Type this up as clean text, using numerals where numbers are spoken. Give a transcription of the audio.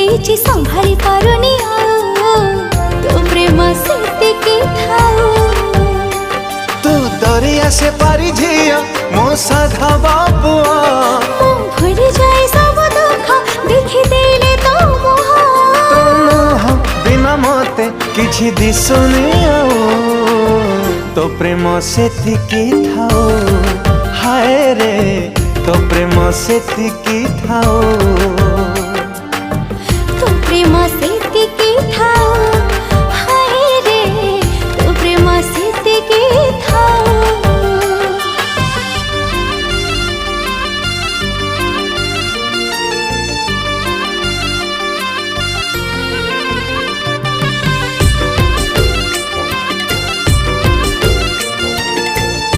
ଦେଇଛି ସମ୍ଭାଳି ପାରୁନି ଆଉ ତୋ ପ୍ରେମ ସେତିକି ଥାଉ। ତୁ ଦରିଆ ସେ ପାରି ଝିଅ ମୋ ସାଧା ବାପୁଆ ମୁଁ ଭୁଲି ଯାଏ ସବୁ ଦୁଃଖ ଦେଖିଦେଲେ ତୋ ମୁହଁ। ତୋ ମୁହଁ ବିନା ମତେ କିଛି ଦିଶୁନି ଆଉ ତୋ ପ୍ରେମ ସେତିକି ଥାଉ। ହାୟ ରେ ତୋ ପ୍ରେମ ସେତିକି ଥାଉ।